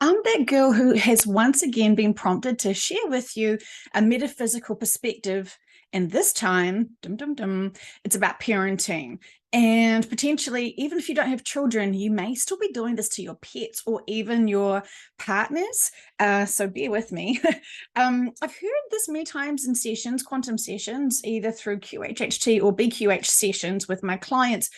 I'm that girl who has once again been prompted to share with you a metaphysical perspective. And this time, it's about parenting. And potentially, even if you don't have children, you may still be doing this to your pets or even your partners. So bear with me. I've heard this many times in sessions, quantum sessions, either through QHHT or BQH sessions with my clients,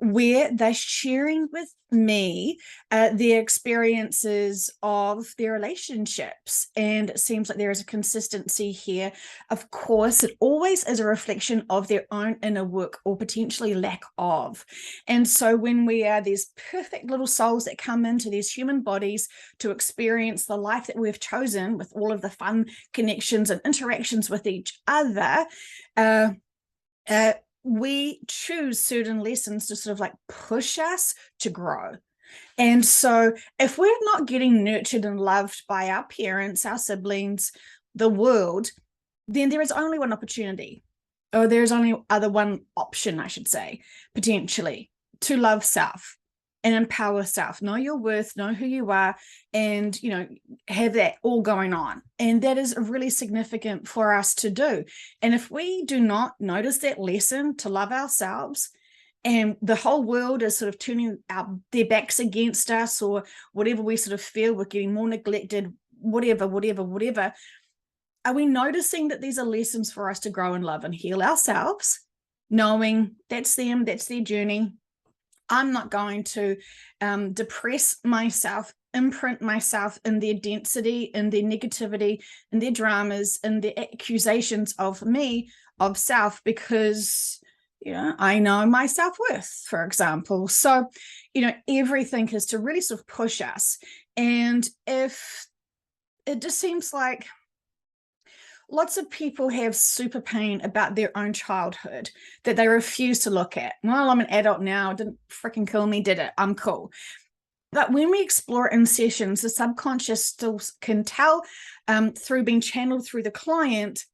where they're sharing with me their experiences of their relationships. And it seems like there is a consistency here. Of course, it always is a reflection of their own inner work or potentially lack of. And so when we are these perfect little souls that come into these human bodies to experience the life that we've chosen with all of the fun connections and interactions with each other, uh, uh, we choose certain lessons to sort of like push us to grow. And so if we're not getting nurtured and loved by our parents, our siblings, the world, then there is only one opportunity, or there's only one option, I should say, potentially, to love self and empower self, know your worth, know who you are, and have that all going on. And that is really significant for us to do. And if we do not notice that lesson to love ourselves, and the whole world is sort of turning their backs against us, or whatever we sort of feel we're getting more neglected, whatever, are we noticing that these are lessons for us to grow and love and heal ourselves, knowing that's them, that's their journey? I'm not going to depress myself, imprint myself in their density, in their negativity, in their dramas, in their accusations of me, of self, because I know my self-worth, for example. So everything is to really sort of push us. And if it just seems like lots of people have super pain about their own childhood that they refuse to look at. Well, I'm an adult now. It didn't freaking kill me, did it? I'm cool. But when we explore in sessions, the subconscious still can tell through being channeled through the client,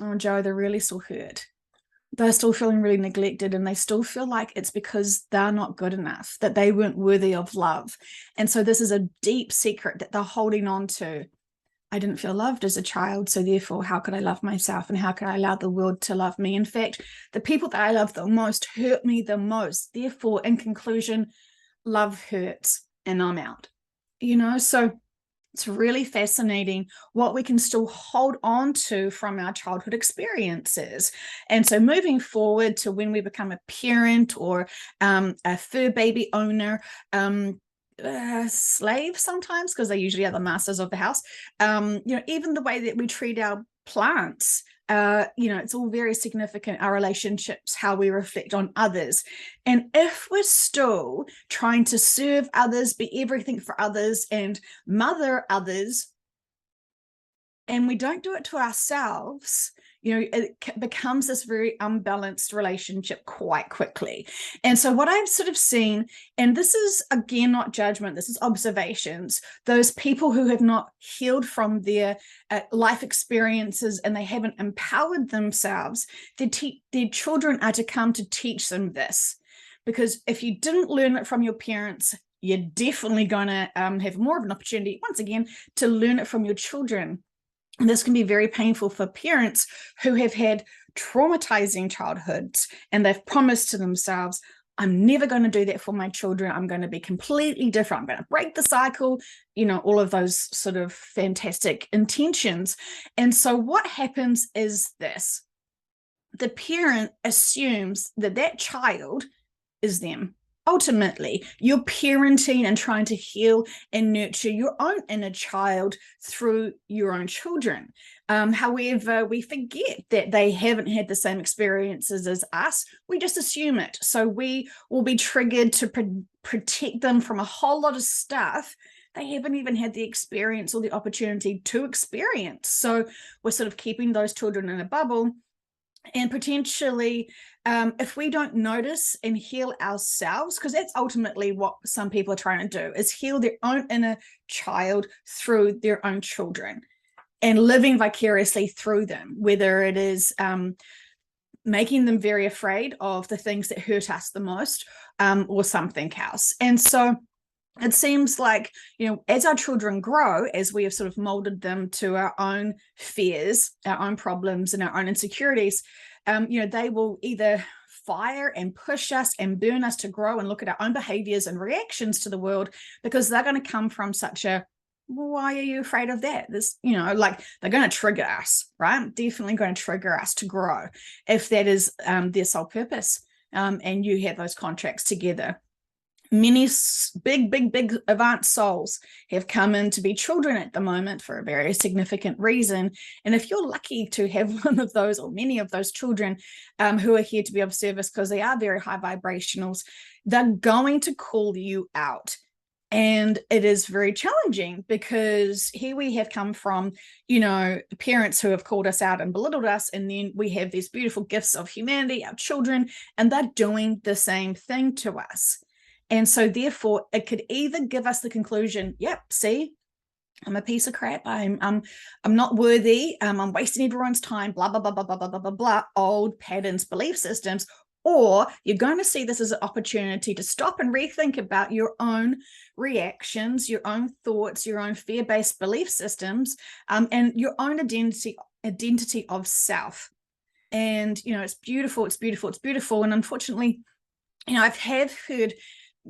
oh, Joe, they're really still hurt. They're still feeling really neglected, and they still feel like it's because they're not good enough, that they weren't worthy of love. And so this is a deep secret that they're holding on to. I didn't feel loved as a child, so therefore, how could I love myself, and how can I allow the world to love me? In fact, the people that I love the most hurt me the most. Therefore, in conclusion, love hurts and I'm out. So it's really fascinating what we can still hold on to from our childhood experiences. And so moving forward to when we become a parent or a fur baby owner, slave sometimes, because they usually are the masters of the house, even the way that we treat our plants, it's all very significant, our relationships, how we reflect on others. And if we're still trying to serve others, be everything for others, and mother others, and we don't do it to ourselves, it becomes this very unbalanced relationship quite quickly. And so what I've sort of seen, and this is again not judgment, this is observations, those people who have not healed from their life experiences and they haven't empowered themselves, their children are to come to teach them this. Because if you didn't learn it from your parents, you're definitely going to have more of an opportunity, once again, to learn it from your children. And this can be very painful for parents who have had traumatizing childhoods, and they've promised to themselves, I'm never going to do that for my children. I'm going to be completely different. I'm going to break the cycle, all of those sort of fantastic intentions. And so what happens is this: the parent assumes that that child is them. Ultimately, you're parenting and trying to heal and nurture your own inner child through your own children. However, we forget that they haven't had the same experiences as us. We just assume it. So we will be triggered to protect them from a whole lot of stuff they haven't even had the experience or the opportunity to experience. So we're sort of keeping those children in a bubble. And potentially, if we don't notice and heal ourselves, because that's ultimately what some people are trying to do, is heal their own inner child through their own children and living vicariously through them, whether it is making them very afraid of the things that hurt us the most, or something else. And so It seems like, as our children grow, as we have sort of molded them to our own fears, our own problems, and our own insecurities, they will either fire and push us and burn us to grow and look at our own behaviors and reactions to the world, because they're going to come from such a, why are you afraid of that? This, like, they're going to trigger us, right? Definitely going to trigger us to grow if that is their sole purpose. And you have those contracts together. Many big advanced souls have come in to be children at the moment for a very significant reason. And if you're lucky to have one of those or many of those children who are here to be of service, because they are very high vibrationals, they're going to call you out. And it is very challenging, because here we have come from, parents who have called us out and belittled us. And then we have these beautiful gifts of humanity, our children, and they're doing the same thing to us. And so therefore it could either give us the conclusion, yep, see, I'm a piece of crap. I'm not worthy. I'm wasting everyone's time, blah, blah, blah, blah, blah, blah, blah, blah, blah, old patterns, belief systems. Or you're going to see this as an opportunity to stop and rethink about your own reactions, your own thoughts, your own fear-based belief systems, and your own identity of self. And, it's beautiful, it's beautiful, it's beautiful. And unfortunately, I have heard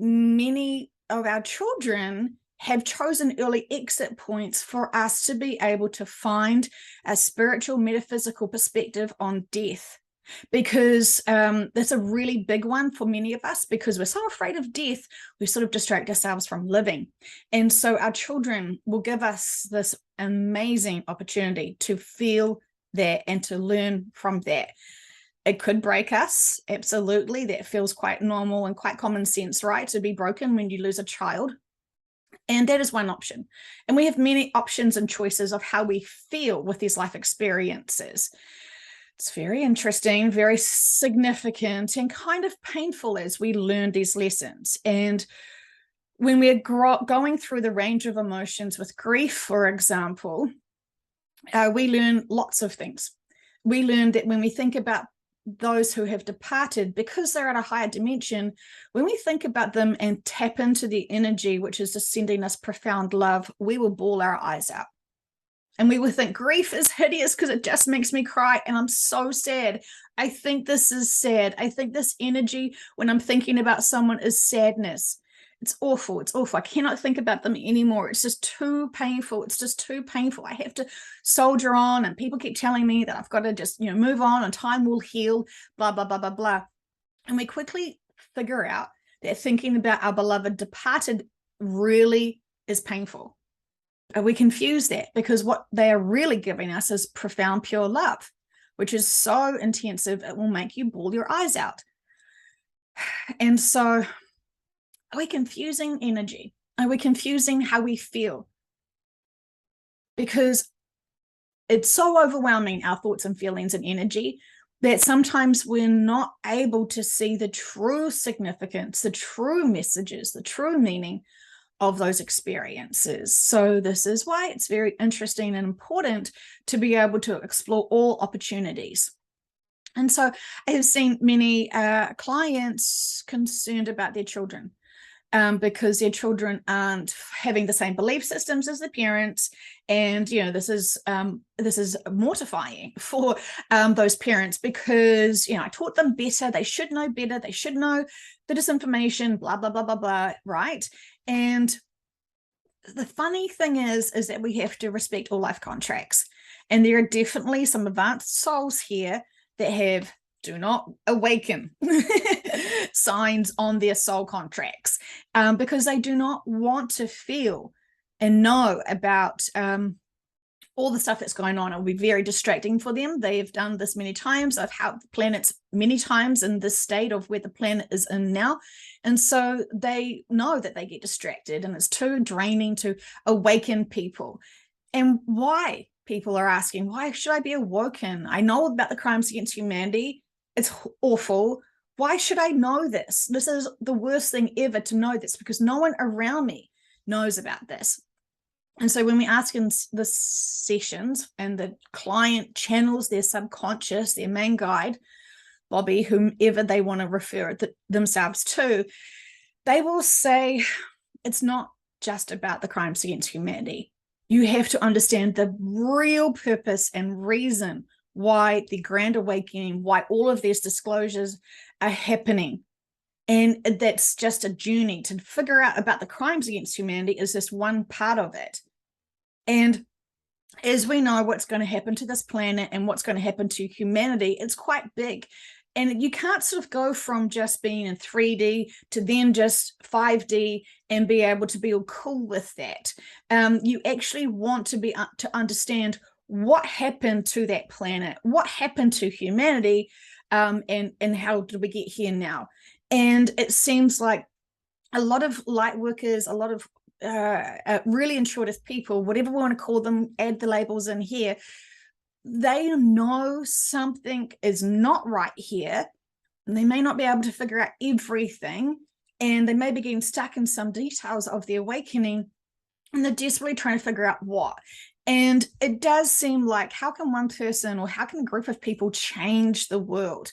many of our children have chosen early exit points for us to be able to find a spiritual, metaphysical perspective on death, because that's a really big one for many of us, because we're so afraid of death, we sort of distract ourselves from living. And so our children will give us this amazing opportunity to feel that and to learn from that. It could break us, absolutely. That feels quite normal and quite common sense, right? To be broken when you lose a child. And that is one option. And we have many options and choices of how we feel with these life experiences. It's very interesting, very significant, and kind of painful as we learn these lessons. And when we're going through the range of emotions with grief, for example, we learn lots of things. We learn that when we think about those who have departed, because they're at a higher dimension, when we think about them and tap into the energy which is just sending us profound love, we will bawl our eyes out. And we will think grief is hideous because it just makes me cry and I'm so sad. I think this is sad. I think this energy when I'm thinking about someone is sadness. It's awful. It's awful. I cannot think about them anymore. It's just too painful. It's just too painful. I have to soldier on, and people keep telling me that I've got to just, move on and time will heal, blah, blah, blah, blah, blah. And we quickly figure out that thinking about our beloved departed really is painful. And we confuse that, because what they are really giving us is profound, pure love, which is so intensive, it will make you bawl your eyes out. And so, are we confusing energy? Are we confusing how we feel? Because it's so overwhelming, our thoughts and feelings and energy, that sometimes we're not able to see the true significance, the true messages, the true meaning of those experiences. So this is why it's very interesting and important to be able to explore all opportunities. And so I have seen many clients concerned about their children, because their children aren't having the same belief systems as the parents. And, this is mortifying for those parents, because, I taught them better. They should know better. They should know the disinformation, blah, blah, blah, blah, blah, right? And the funny thing is that we have to respect all life contracts. And there are definitely some advanced souls here that have do not awaken signs on their soul contracts, because they do not want to feel and know about all the stuff that's going on. It will be very distracting for them. They have done this many times. I've helped the planets many times in this state of where the planet is in now. And so they know that they get distracted, and it's too draining to awaken people. And why? People are asking, why should I be awoken? I know about the crimes against humanity. It's awful. Why should I know this? This is the worst thing ever to know this, because no one around me knows about this. And so when we ask in the sessions and the client channels their subconscious, their main guide, Bobby, whomever they want to refer themselves to, they will say, it's not just about the crimes against humanity. You have to understand the real purpose and reason why the Grand Awakening, why all of these disclosures are happening. And that's just a journey to figure out about the crimes against humanity is just one part of it. And as we know what's going to happen to this planet and what's going to happen to humanity, it's quite big. And you can't sort of go from just being in 3D to then just 5D and be able to be all cool with that. You actually want to be to understand what happened to that planet, what happened to humanity, and how did we get here now? And it seems like a lot of light workers, a lot of really intuitive people, whatever we want to call them, add the labels in here, they know something is not right here, and they may not be able to figure out everything, and they may be getting stuck in some details of the awakening, and they're desperately trying to figure out what. And it does seem like, how can one person or how can a group of people change the world?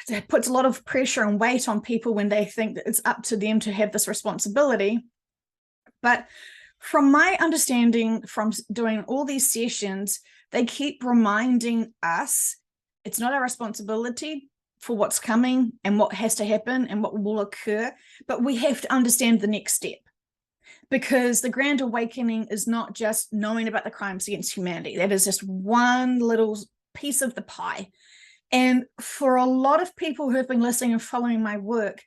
That puts a lot of pressure and weight on people when they think that it's up to them to have this responsibility. But from my understanding from doing all these sessions, they keep reminding us it's not our responsibility for what's coming and what has to happen and what will occur, but we have to understand the next step. Because the Grand Awakening is not just knowing about the crimes against humanity. That is just one little piece of the pie. And for a lot of people who have been listening and following my work,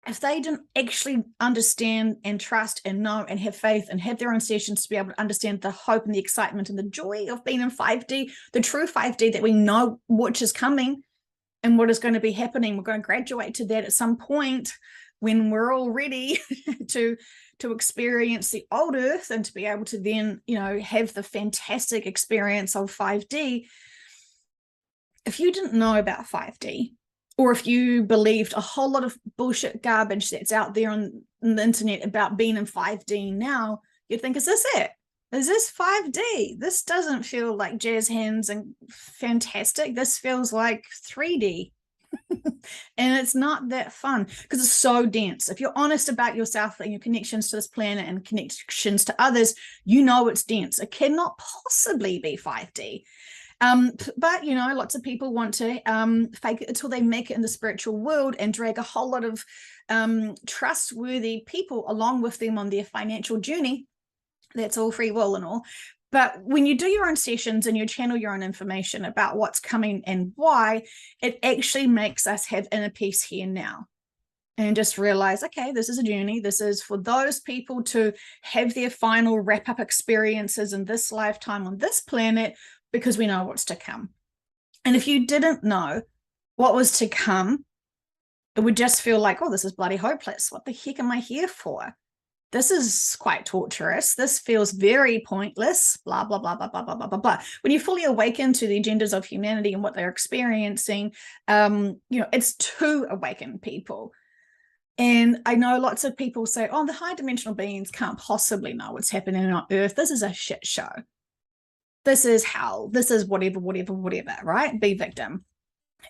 if they didn't actually understand and trust and know and have faith and have their own sessions to be able to understand the hope and the excitement and the joy of being in 5D, the true 5D that we know which is coming and what is going to be happening, we're going to graduate to that at some point when we're all ready to experience the old earth and to be able to then, have the fantastic experience of 5D. If you didn't know about 5D, or if you believed a whole lot of bullshit garbage that's out there on the internet about being in 5D now, you'd think, is this it? Is this 5D? This doesn't feel like jazz hands and fantastic. This feels like 3D. And it's not that fun because it's so dense. If you're honest about yourself and your connections to this planet and connections to others, you know it's dense. It cannot possibly be 5D. But lots of people want to fake it until they make it in the spiritual world and drag a whole lot of trustworthy people along with them on their financial journey. That's all free will and all. But when you do your own sessions and you channel your own information about what's coming and why, it actually makes us have inner peace here now. And just realize, okay, this is a journey. This is for those people to have their final wrap-up experiences in this lifetime on this planet, because we know what's to come. And if you didn't know what was to come, it would just feel like, oh, this is bloody hopeless. What the heck am I here for? This is quite torturous. This feels very pointless, blah, blah, blah, blah, blah, blah, blah, blah, blah. When you fully awaken to the agendas of humanity and what they're experiencing, it's to awaken people. And I know lots of people say, oh, the high dimensional beings can't possibly know what's happening on Earth. This is a shit show. This is hell. This is whatever, right? Be victim.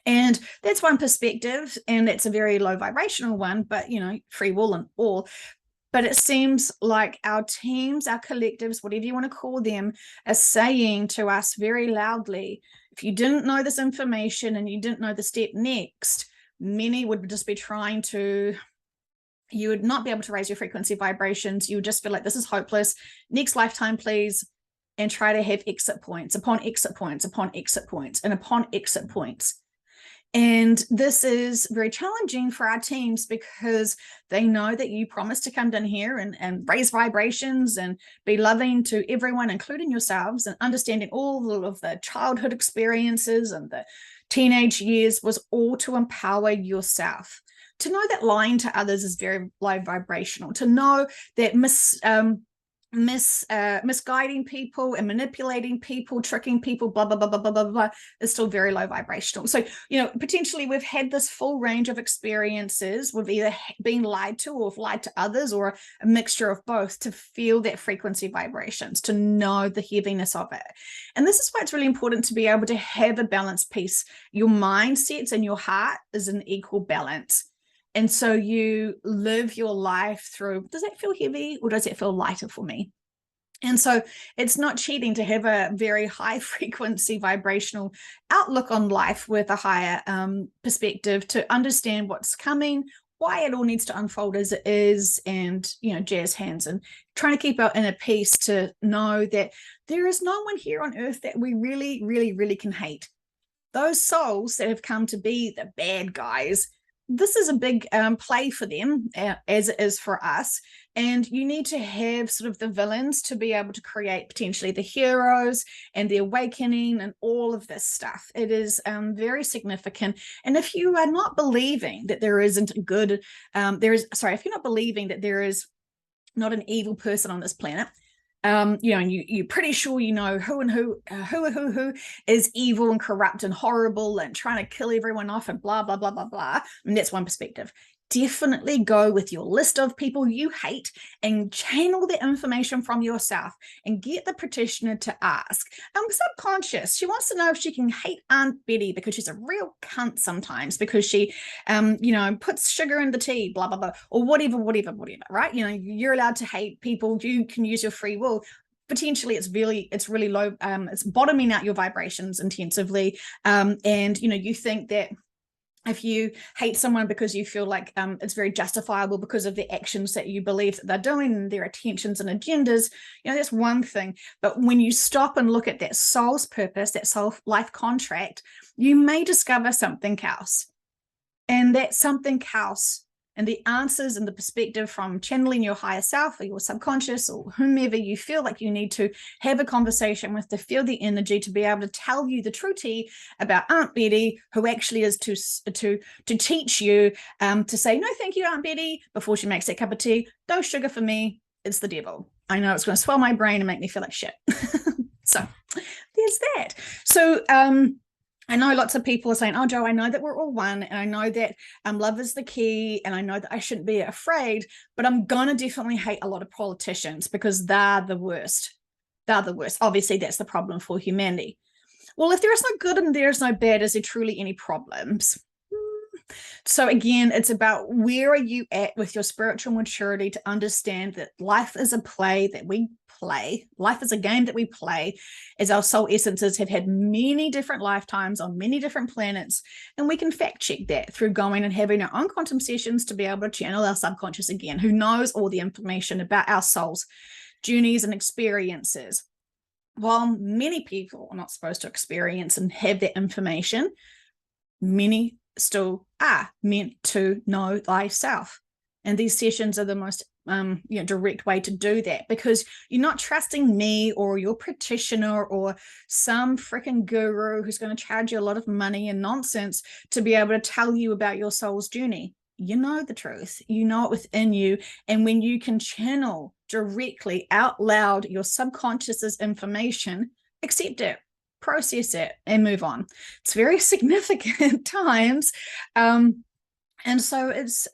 And that's one perspective, and it's a very low vibrational one, but, free will and all. But it seems like our teams, our collectives, whatever you want to call them, are saying to us very loudly, if you didn't know this information and you didn't know the step next, many would just be trying to, you would not be able to raise your frequency vibrations. You would just feel like this is hopeless. Next lifetime, please. And try to have exit points upon exit points upon exit points and upon exit points. And this is very challenging for our teams because they know that you promised to come down here and raise vibrations and be loving to everyone, including yourselves, and understanding all of the childhood experiences and the teenage years was all to empower yourself. To know that lying to others is very low vibrational. To know that misguiding people and manipulating people, tricking people, blah, blah, blah, blah, blah, blah, blah, is still very low vibrational. So, potentially we've had this full range of experiences. We've either been lied to or lied to others, or a mixture of both, to feel that frequency vibrations, to know the heaviness of it. And this is why it's really important to be able to have a balanced piece. Your mindsets and your heart is in equal balance. And so you live your life through, does that feel heavy or does it feel lighter for me? And so it's not cheating to have a very high frequency vibrational outlook on life with a higher perspective, to understand what's coming, why it all needs to unfold as it is, and, jazz hands, and trying to keep our inner peace to know that there is no one here on earth that we really, really, really can hate. Those souls that have come to be the bad guys, this is a big play for them, as it is for us. And you need to have sort of the villains to be able to create potentially the heroes and the awakening and all of this stuff. It is very significant. And if you are not believing that there isn't good, if you're not believing that there is not an evil person on this planet, and you're pretty sure who is evil and corrupt and horrible and trying to kill everyone off and blah, blah, blah, blah, blah. And that's one perspective. Definitely go with your list of people you hate and channel the information from yourself and get the practitioner to ask. Subconscious, she wants to know if she can hate Aunt Betty because she's a real cunt sometimes, because she, puts sugar in the tea, blah, blah, blah, or whatever, right? You're allowed to hate people. You can use your free will. Potentially it's really low. It's bottoming out your vibrations intensively. And you think that if you hate someone because you feel like it's very justifiable because of the actions that you believe that they're doing and their intentions and agendas, that's one thing. But when you stop and look at that soul's purpose, that soul life contract, you may discover something else. And that something else, and the answers and the perspective from channeling your higher self or your subconscious or whomever you feel like you need to have a conversation with, to feel the energy, to be able to tell you the true tea about Aunt Betty, who actually is to teach you, to say, no, thank you, Aunt Betty, before she makes that cup of tea. No sugar for me. It's the devil. I know it's going to swell my brain and make me feel like shit. So there's that. So, I know lots of people are saying, oh, Jo, I know that we're all one, and I know that love is the key, and I know that I shouldn't be afraid, but I'm going to definitely hate a lot of politicians because they're the worst. They're the worst. Obviously, that's the problem for humanity. Well, if there is no good and there is no bad, is there truly any problems? So again, it's about where are you at with your spiritual maturity to understand that life is a play that we play. Life is a game that we play, as our soul essences have had many different lifetimes on many different planets. And we can fact check that through going and having our own quantum sessions to be able to channel our subconscious again, who knows all the information about our soul's journeys and experiences. While many people are not supposed to experience and have that information, many still are meant to know thyself. And these sessions are the most direct way to do that, because you're not trusting me or your practitioner or some freaking guru who's going to charge you a lot of money and nonsense to be able to tell you about your soul's journey. You know the truth, you know it within you. And when you can channel directly out loud your subconscious's information, accept it, process it, and move on. It's very significant times. And so it's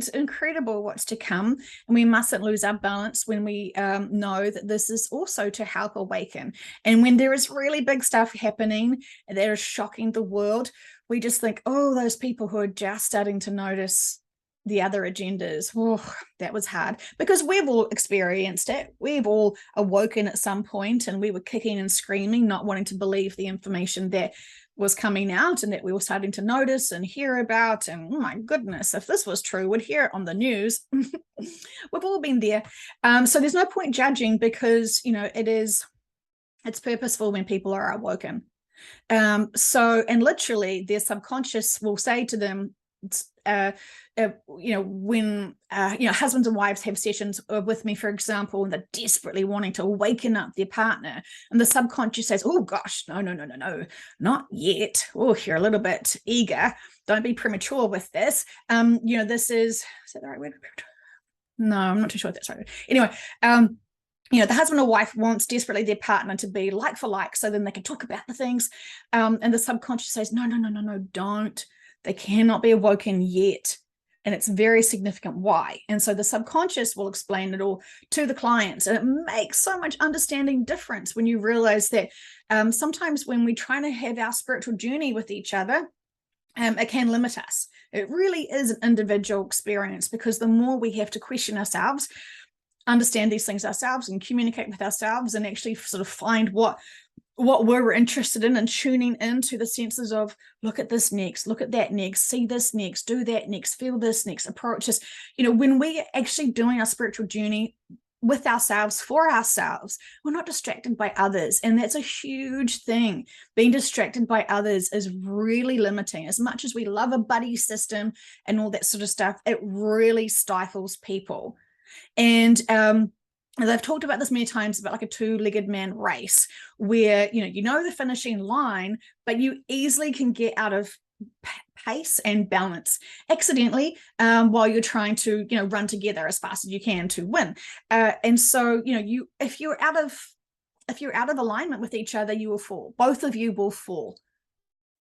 incredible what's to come, and we mustn't lose our balance when we know that this is also to help awaken. And when there is really big stuff happening that is shocking the world, we just think, oh, those people who are just starting to notice the other agendas, oh, that was hard, because we've all experienced it. We've all awoken at some point, and we were kicking and screaming, not wanting to believe the information that was coming out and that we were starting to notice and hear about. And oh my goodness, if this was true, we'd hear it on the news. We've all been there. So there's no point judging, because it's purposeful when people are awoken. And literally their subconscious will say to them, when husbands and wives have sessions with me, for example, and they're desperately wanting to awaken up their partner, and the subconscious says, oh gosh, no, not yet. Oh, you're a little bit eager. Don't be premature with this. Is that the right word? No, I'm not too sure if that's right. Anyway, the husband or wife wants desperately their partner to be like for like, so then they can talk about the things. And the subconscious says, no, don't. They cannot be awoken yet. And it's very significant why. And so the subconscious will explain it all to the clients. And it makes so much understanding difference when you realize that sometimes when we're trying to have our spiritual journey with each other, it can limit us. It really is an individual experience, because the more we have to question ourselves, understand these things ourselves, and communicate with ourselves, and actually sort of find what we're interested in, and tuning into the senses of, look at this next, look at that next, see this next, do that next, feel this next, approach this. When we're actually doing our spiritual journey with ourselves, for ourselves, we're not distracted by others. And that's a huge thing. Being distracted by others is really limiting. As much as we love a buddy system and all that sort of stuff, it really stifles people. And they've talked about this many times, about like a two-legged man race, where you know the finishing line, but you easily can get out of pace and balance accidentally, while you're trying to run together as fast as you can to win. And so if you're out of alignment with each other, you will fall. Both of you will fall.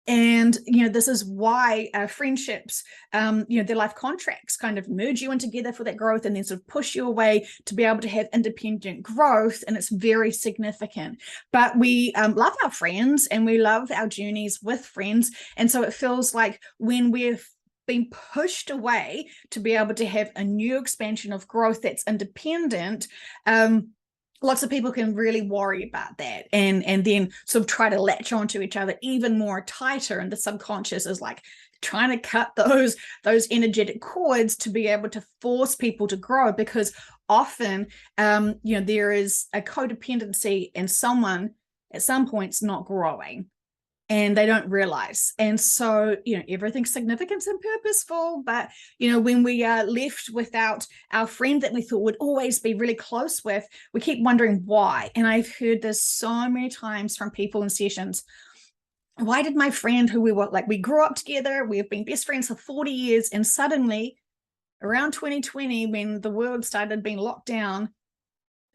And this is why friendships, their life contracts kind of merge you in together for that growth, and then sort of push you away to be able to have independent growth. And it's very significant. But we love our friends, and we love our journeys with friends. And so it feels like when we've been pushed away to be able to have a new expansion of growth that's independent, lots of people can really worry about that, and then sort of try to latch onto each other even more tighter. And the subconscious is like trying to cut those energetic cords to be able to force people to grow, because often there is a codependency in someone at some points not growing, and they don't realize. And so, everything's significant and purposeful. But, when we are left without our friend that we thought would always be really close with, we keep wondering why. And I've heard this so many times from people in sessions. Why did my friend, who we grew up together, we've been best friends for 40 years, and suddenly around 2020, when the world started being locked down,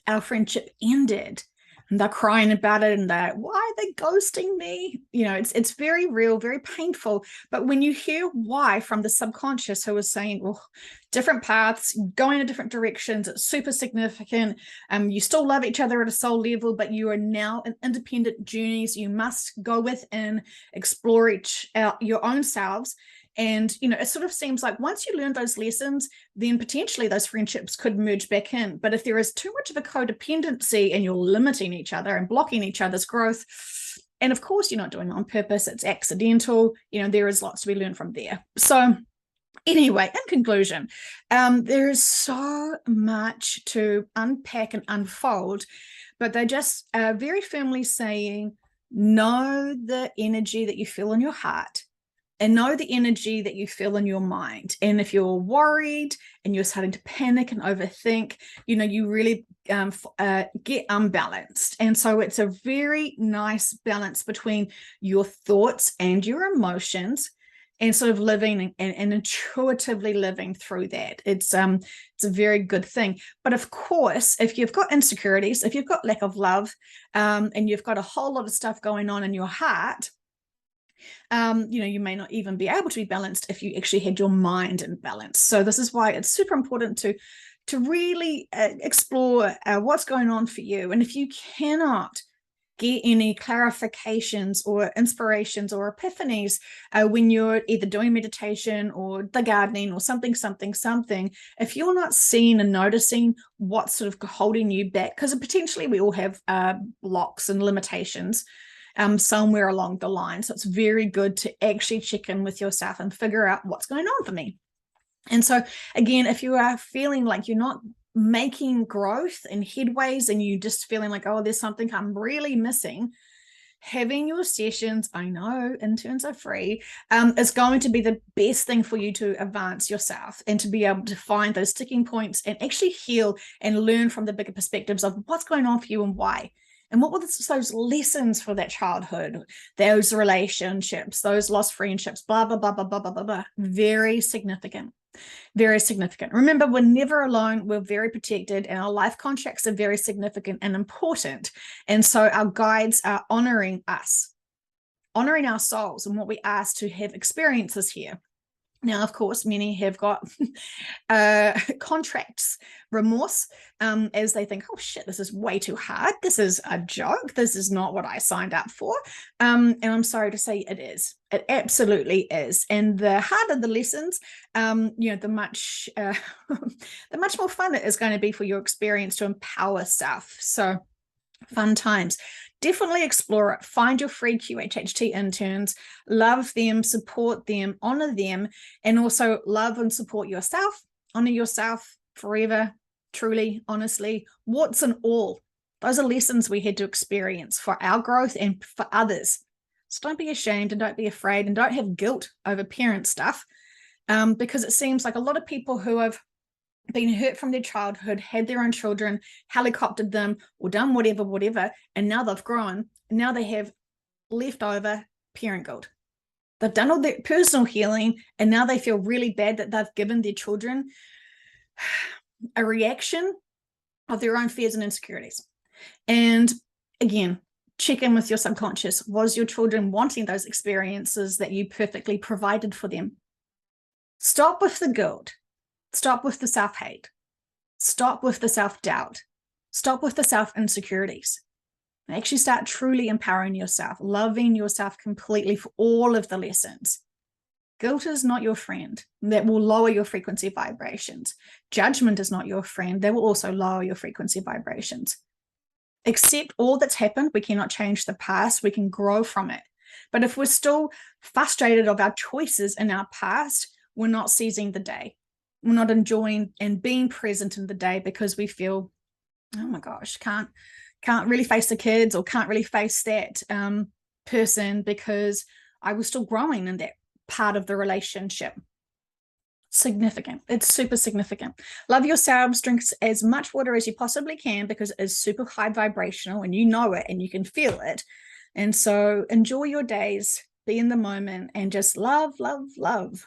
our friendship ended? And they're crying about it, and why are they ghosting me? It's very real, very painful. But when you hear why from the subconscious, who is saying, well, different paths, going in different directions, it's super significant. You still love each other at a soul level, but you are now in independent journeys. You must go within, explore your own selves. And, it sort of seems like once you learn those lessons, then potentially those friendships could merge back in. But if there is too much of a codependency, and you're limiting each other and blocking each other's growth, and of course, you're not doing it on purpose, it's accidental, there is lots to be learned from there. So anyway, in conclusion, there is so much to unpack and unfold, but they're just very firmly saying, know the energy that you feel in your heart, and know the energy that you feel in your mind. And if you're worried and you're starting to panic and overthink, you really get unbalanced. And so it's a very nice balance between your thoughts and your emotions, and sort of living and intuitively living through that. It's a very good thing. But of course, if you've got insecurities, if you've got lack of love, and you've got a whole lot of stuff going on in your heart, you may not even be able to be balanced if you actually had your mind in balance. So this is why it's super important to really explore what's going on for you. And if you cannot get any clarifications or inspirations or epiphanies when you're either doing meditation or the gardening or something, if you're not seeing and noticing what's sort of holding you back, because potentially we all have blocks and limitations somewhere along the line. So it's very good to actually check in with yourself and figure out what's going on for me. And so again, if you are feeling like you're not making growth and headways, and you just feeling like, oh, there's something I'm really missing, having your sessions, I know interns are free, is going to be the best thing for you to advance yourself and to be able to find those sticking points and actually heal and learn from the bigger perspectives of what's going on for you and why. And what were those lessons for that childhood, those relationships, those lost friendships, blah, blah, blah, blah, blah, blah, blah, blah. Very significant. Very significant. Remember, we're never alone. We're very protected, and our life contracts are very significant and important. And so our guides are honoring us, honoring our souls and what we asked to have experiences here. Now, of course, many have got contracts remorse, as they think, oh shit, this is way too hard. This is a joke. This is not what I signed up for. And I'm sorry to say it is. It absolutely is. And the harder the lessons, the much the much more fun it is going to be for your experience to empower stuff. So fun times. Definitely explore it. Find your free QHHT interns, love them, support them, honor them, and also love and support yourself. Honor yourself forever, truly, honestly, warts and all. Those are lessons we had to experience for our growth and for others. So don't be ashamed and don't be afraid and don't have guilt over parent stuff, because it seems like a lot of people who have been hurt from their childhood, had their own children, helicoptered them, or done whatever, and now they've grown, and now they have leftover parent guilt. They've done all their personal healing, and now they feel really bad that they've given their children a reaction of their own fears and insecurities. And again, check in with your subconscious. Was your children wanting those experiences that you perfectly provided for them? Stop with the guilt. Stop with the self-hate. Stop with the self-doubt. Stop with the self-insecurities. Actually start truly empowering yourself, loving yourself completely for all of the lessons. Guilt is not your friend. That will lower your frequency vibrations. Judgment is not your friend. That will also lower your frequency vibrations. Accept all that's happened. We cannot change the past. We can grow from it. But if we're still frustrated of our choices in our past, we're not seizing the day. We're not enjoying and being present in the day because we feel, oh my gosh, can't really face the kids or can't really face that person because I was still growing in that part of the relationship. Significant. It's super significant. Love yourselves. Drink as much water as you possibly can because it is super high vibrational and you know it and you can feel it. And so enjoy your days, be in the moment and just love, love, love.